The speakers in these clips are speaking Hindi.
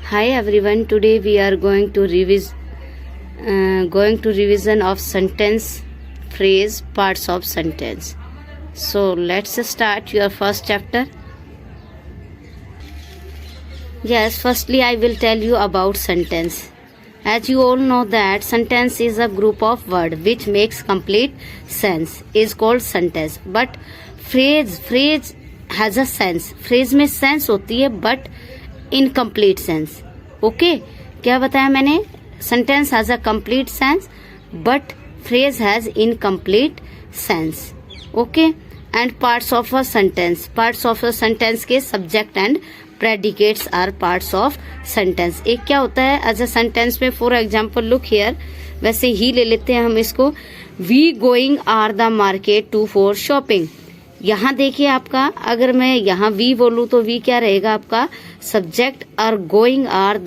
Hi everyone. Today we are going to revision of sentence, phrase, parts of sentence. So let's start your first chapter. Yes, firstly I will tell you about sentence. As you all know that sentence is a group of words which makes complete sense is called sentence. But phrase has a sense. Phrase में sense होती है but इनकम्प्लीट सेंस. ओके, क्या बताया मैंने? Sentence has a complete sense but phrase has incomplete sense. Okay, and parts of a sentence के subject and predicates are parts of sentence. एक क्या होता है एज अ सेंटेंस में, फॉर एग्जाम्पल लुक हियर, वैसे ही ले लेते हैं हम इसको. We going are the market to for shopping. यहाँ देखिए आपका, अगर मैं यहाँ वी बोलूँ तो वी क्या रहेगा आपका सब्जेक्ट, और going are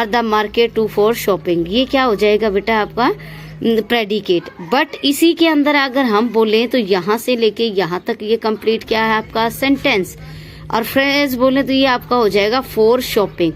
the market to for shopping, ये क्या हो जाएगा बेटा आपका प्रेडिकेट. बट इसी के अंदर अगर हम बोलें तो यहाँ से लेके यहाँ तक ये कंप्लीट क्या है आपका सेंटेंस, और फ्रेज बोले तो ये आपका हो जाएगा फॉर शॉपिंग.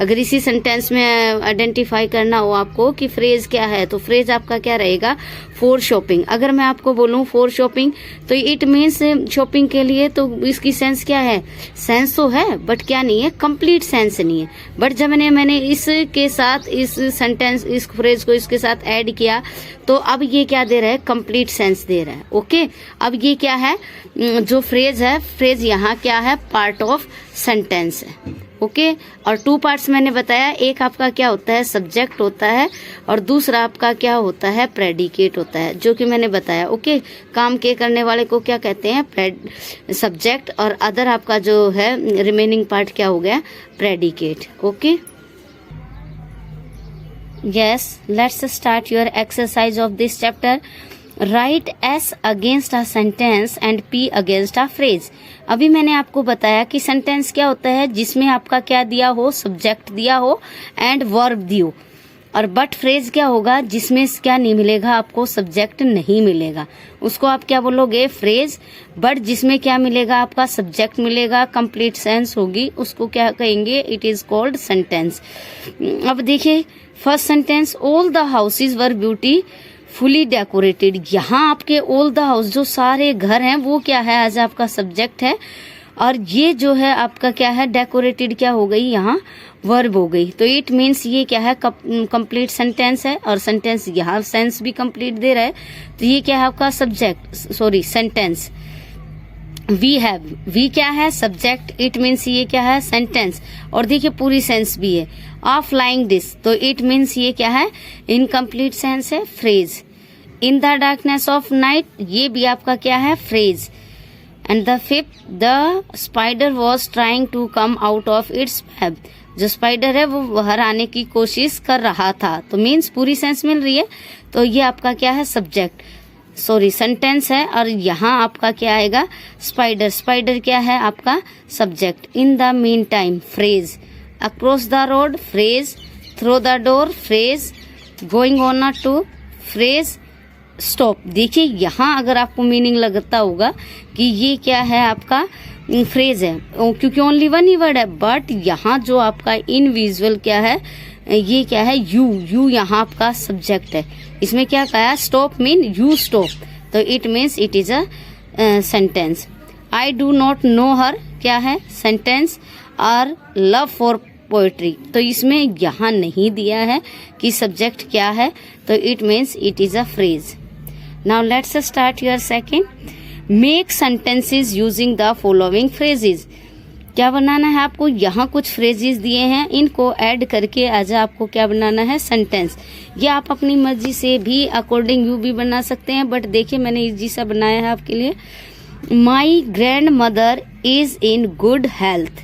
अगर इसी सेंटेंस में आइडेंटिफाई करना हो आपको कि फ्रेज क्या है, तो फ्रेज आपका क्या रहेगा फॉर शॉपिंग. अगर मैं आपको बोलूं फॉर शॉपिंग तो इट मीन्स शॉपिंग के लिए, तो इसकी सेंस क्या है? सेंस तो है बट क्या नहीं है, कंप्लीट सेंस नहीं है. बट जब मैंने इसके साथ इस सेंटेंस, इस फ्रेज को इसके साथ ऐड किया तो अब ये क्या दे रहा है? कंप्लीट सेंस दे रहा है. ओके, अब ये क्या है जो फ्रेज है, फ्रेज यहाँ क्या है? पार्ट ऑफ सेंटेंस है. ओके, और टू पार्ट्स मैंने बताया, एक आपका क्या होता है सब्जेक्ट होता है और दूसरा आपका क्या होता है प्रेडिकेट होता है, जो कि मैंने बताया. ओके, काम के करने वाले को क्या कहते हैं? सब्जेक्ट, और अदर आपका जो है रिमेनिंग पार्ट क्या हो गया? Predicate. Okay, yes, let's start your exercise of this chapter. Right S against a sentence and P against a phrase. अभी मैंने आपको बताया कि सेंटेंस क्या होता है जिसमें आपका क्या दिया हो? सब्जेक्ट दिया हो एंड वर्ब दियो. और बट फ्रेज क्या होगा? जिसमें क्या नहीं मिलेगा आपको? सब्जेक्ट नहीं मिलेगा, उसको आप क्या बोलोगे? फ्रेज. बट जिसमें क्या मिलेगा आपका? सब्जेक्ट मिलेगा, कंप्लीट सेंस होगी, उसको क्या कहेंगे? It is called sentence. अब देखिए first sentence, all the houses were beauty fully decorated. यहाँ आपके ऑल द हाउस, जो सारे घर हैं, वो क्या है? एज आपका सब्जेक्ट है, और ये जो है आपका क्या है? डेकोरेटेड क्या हो गई? यहाँ वर्ब हो गई. तो इट मीन्स ये क्या है? कंप्लीट सेंटेंस है, और सेंटेंस यहाँ सेंस भी कंप्लीट दे रहा है, तो ये क्या है आपका subject, sorry sentence. We have, we क्या है? सब्जेक्ट. इट मीन्स ये क्या है? सेंटेंस. और देखिए पूरी सेंस भी है. ऑफ फ्लाइंग डिश, तो इट मीन्स ये क्या है? इनकम्प्लीट सेंस है, phrase. In the darkness of night, ये भी आपका क्या है? Phrase. And the fifth, the spider was trying to come out of its web. जो स्पाइडर है वो बाहर आने की कोशिश कर रहा था, तो मीन्स पूरी सेंस मिल रही है, तो ये आपका क्या है? सब्जेक्ट, सॉरी सेंटेंस है. और यहाँ आपका क्या आएगा? स्पाइडर. स्पाइडर क्या है आपका? Subject. In the meantime, phrase. Across the road, phrase. Through the door, phrase. Going on a tour, phrase. Stop. देखिए यहाँ अगर आपको मीनिंग लगता होगा कि ये क्या है आपका फ्रेज है, क्योंकि ओनली वन ही वर्ड है. बट यहाँ जो आपका इन विजुअल क्या है? ये क्या है? यू यहाँ आपका सब्जेक्ट है. इसमें क्या कहा? स्टॉप मीन यू स्टॉप, तो it means it is a sentence. I do not know her, क्या है? सेंटेंस. और लव फॉर पोएट्री, तो इसमें यहाँ नहीं दिया है कि सब्जेक्ट क्या है, तो it means it is a phrase. Now let's start your second. Make sentences using the following phrases. क्या बनाना है आपको? यहाँ कुछ फ्रेजेस दिए हैं, इनको ऐड करके आज आपको क्या बनाना है? सेंटेंस. ये आप अपनी मर्जी से भी अकॉर्डिंग यू भी बना सकते हैं, बट देखिए मैंने इजी सा बनाया है आपके लिए. My grandmother is in good health.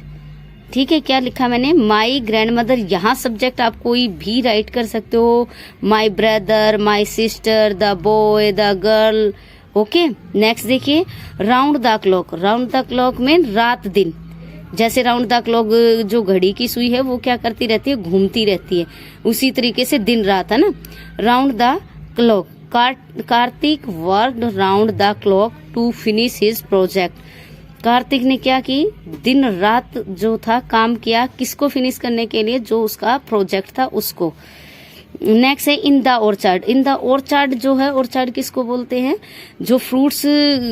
ठीक है, क्या लिखा मैंने? My grandmother. यहाँ सब्जेक्ट आप कोई भी राइट कर सकते हो. My brother, my sister, the boy, the girl. Okay, next देखिए, round the clock. Round the clock में रात दिन. जैसे राउंड द क्लॉक जो घड़ी की सुई है वो क्या करती रहती है? घूमती रहती है. उसी तरीके से दिन रात है ना. Round the clock. Kartik worked round the clock to finish his project. Kartik ने क्या की, दिन रात जो था काम किया, किसको फिनिश करने के लिए, जो उसका प्रोजेक्ट था उसको। नेक्स्ट है इन the orchard. In the orchard जो है, ऑर्चार्ड किसको बोलते हैं, जो फ्रूट्स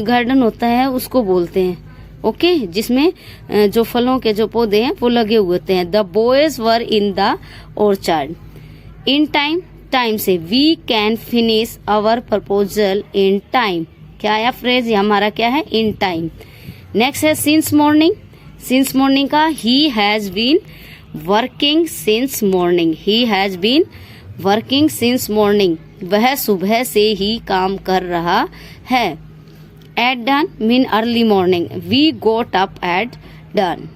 गार्डन होता है उसको बोलते हैं। ओके, जिसमें जो फलों के जो पौधे हैं वो लगे हुए होते हैं। The boys were in the orchard. In time, time से we can finish our proposal in time. क्या आया फ्रेज, ये हमारा क्या है, इन टाइम। नेक्स्ट है सिंस मॉर्निंग। सिंस मॉर्निंग का he has been working since morning. He has been working since morning, वह सुबह से ही काम कर रहा है। At dawn mean early morning, we got up at dawn.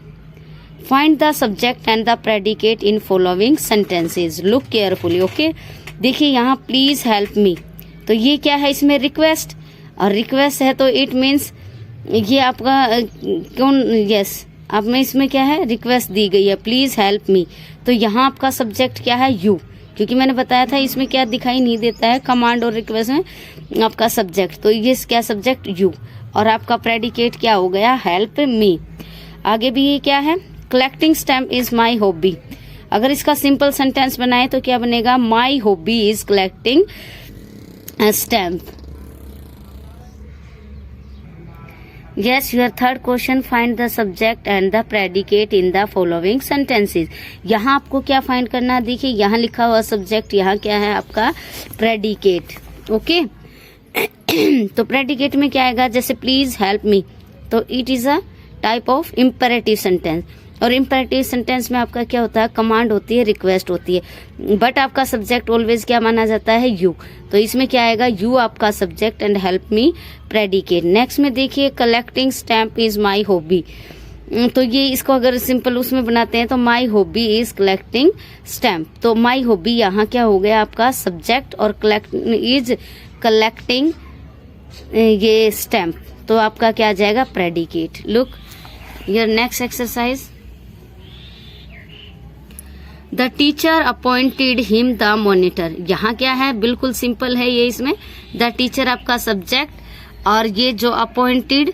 Find the subject and the predicate in following sentences. Look carefully. Okay, देखिए यहाँ प्लीज हेल्प मी, तो ये क्या है, इसमें रिक्वेस्ट, और रिक्वेस्ट है तो इट मीन्स ये आपका कौन, यस, आप में इसमें क्या है, रिक्वेस्ट दी गई है, प्लीज हेल्प मी। तो यहाँ आपका सब्जेक्ट क्या है, यू, क्योंकि मैंने बताया था इसमें क्या दिखाई नहीं देता है, कमांड और रिक्वेस्ट में आपका सब्जेक्ट, तो ये क्या सब्जेक्ट यू, और आपका प्रेडिकेट क्या हो गया, हेल्प मी। आगे भी ये क्या है, collecting stamp is my hobby. अगर इसका सिंपल सेंटेंस बनाए तो क्या बनेगा, my hobby is collecting stamp. Yes, your third question, find the subject and the predicate in the following sentences. यहाँ आपको क्या फाइंड करना है, देखिए यहाँ लिखा हुआ सब्जेक्ट, यहाँ क्या है आपका प्रेडिकेट। ओके, तो प्रेडिकेट में क्या आएगा, जैसे प्लीज हेल्प मी, तो it is a type of imperative sentence, और इम्पेरेटिव सेंटेंस में आपका क्या होता है, कमांड होती है, रिक्वेस्ट होती है, बट आपका सब्जेक्ट ऑलवेज क्या माना जाता है, यू, तो इसमें क्या आएगा, यू आपका subject and help me predicate. Next में देखिए collecting stamp is my hobby, तो ये इसको अगर सिंपल उसमें बनाते हैं तो my hobby is collecting stamp, तो माई हॉबी यहाँ क्या हो गया आपका सब्जेक्ट, और इज कलेक्टिंग ये स्टैम्प, तो आपका क्या आ जाएगा, predicate. Look your next exercise, the teacher appointed him the monitor. यहाँ क्या है, बिल्कुल सिंपल है ये, इसमें द टीचर आपका सब्जेक्ट, और ये जो अपॉइंटेड,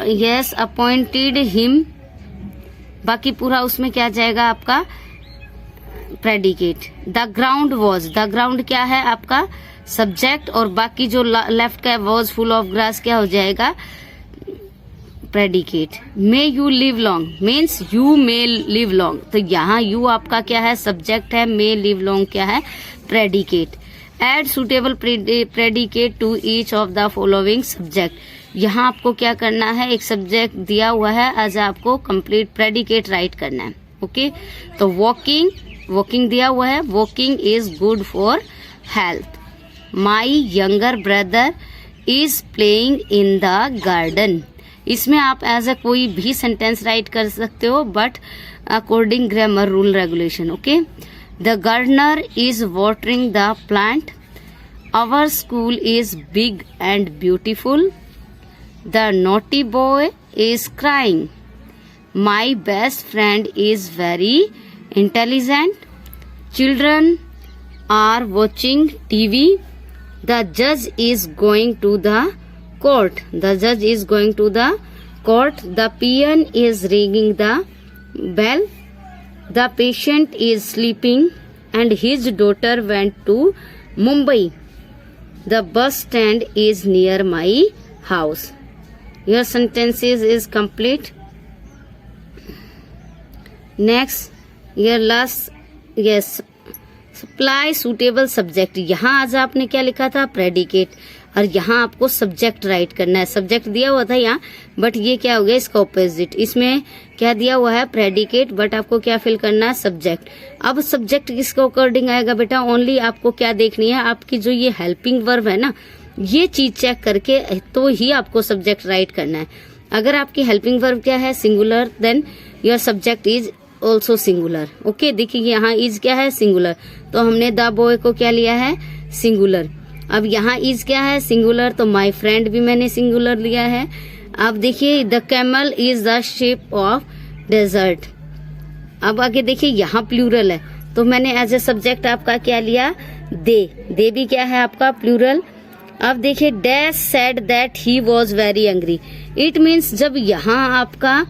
यस अपॉइंटेड हिम, बाकी पूरा उसमें क्या जाएगा आपका predicate. The ground was, the ground क्या है आपका सब्जेक्ट, और बाकी जो लेफ्ट का वॉज फुल ऑफ ग्रास क्या हो जाएगा predicate. May you live long means you may live long, तो यहाँ यू आपका क्या है सब्जेक्ट है, मे लिव लॉन्ग क्या है predicate. Add suitable predicate to each of the following subject. यहाँ आपको क्या करना है, एक सब्जेक्ट दिया हुआ है, आज आपको कंप्लीट प्रेडिकेट राइट करना है। ओके, तो वॉकिंग, वॉकिंग दिया हुआ है, walking is good for health. My younger brother is playing in the garden. इसमें आप एज अ कोई भी सेंटेंस राइट कर सकते हो, but according grammar rule regulation. Okay, the gardener is watering the plant. Our school is big and beautiful. The naughty boy is crying. My best friend is very intelligent. Children are watching TV. The जज is going to the court. The judge is going to the court. The peon is ringing the bell. The patient is sleeping and his daughter went to Mumbai. The bus stand is near my house. Your sentences is complete. Next, your last, yes, supply suitable subject. यहाँ आज आपने क्या लिखा था, predicate, और यहाँ आपको सब्जेक्ट राइट करना है। सब्जेक्ट दिया हुआ था यहाँ, बट ये क्या हो गया इसका ऑपोजिट। इसमें क्या दिया हुआ है प्रेडिकेट, बट आपको क्या फिल करना है सब्जेक्ट। अब सब्जेक्ट किसके अकॉर्डिंग आएगा बेटा, ओनली आपको क्या देखनी है, आपकी जो ये हेल्पिंग वर्ब है ना, ये चीज चेक करके तो ही आपको सब्जेक्ट राइट करना है। अगर आपकी हेल्पिंग वर्ब क्या है singular, then your subject is also singular. Okay, देखिए यहाँ इज क्या है सिंगुलर, तो हमने द बॉय को क्या लिया है सिंगुलर। अब यहाँ इज क्या है सिंगुलर, तो माई फ्रेंड भी मैंने सिंगुलर लिया है। अब देखिए the camel is the shape of desert. अब आगे देखिए यहाँ प्लूरल है, तो मैंने एज ए सब्जेक्ट आपका क्या लिया दे। दे भी क्या है आपका प्लूरल। अब देखिए dash said that he was very angry. It means जब यहाँ आपका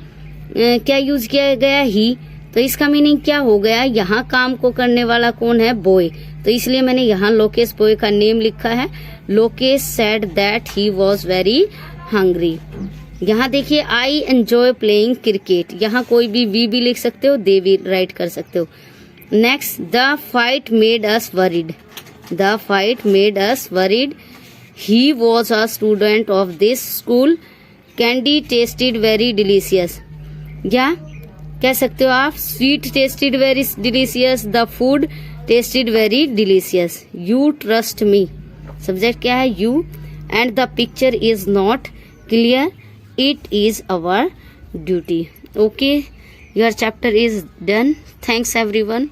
क्या यूज किया गया ही, तो इसका मीनिंग क्या हो गया, यहाँ काम को करने वाला कौन है, बॉय, तो इसलिए मैंने यहाँ लोकेश बॉय का नेम लिखा है। Lokesh said that he was very hungry. यहाँ देखिए आई एंजॉय प्लेइंग क्रिकेट, यहाँ कोई भी वी भी लिख सकते हो, दे भी राइट कर सकते हो। Next, the fight made us worried. The fight made us worried. He was a student of this school. Candy tested very delicious, या कह सकते हो आप sweet tested very delicious. The food tested very delicious. You trust me, subject क्या है, you, and the picture is not clear, it is our duty. Okay, your chapter is done. Thanks everyone.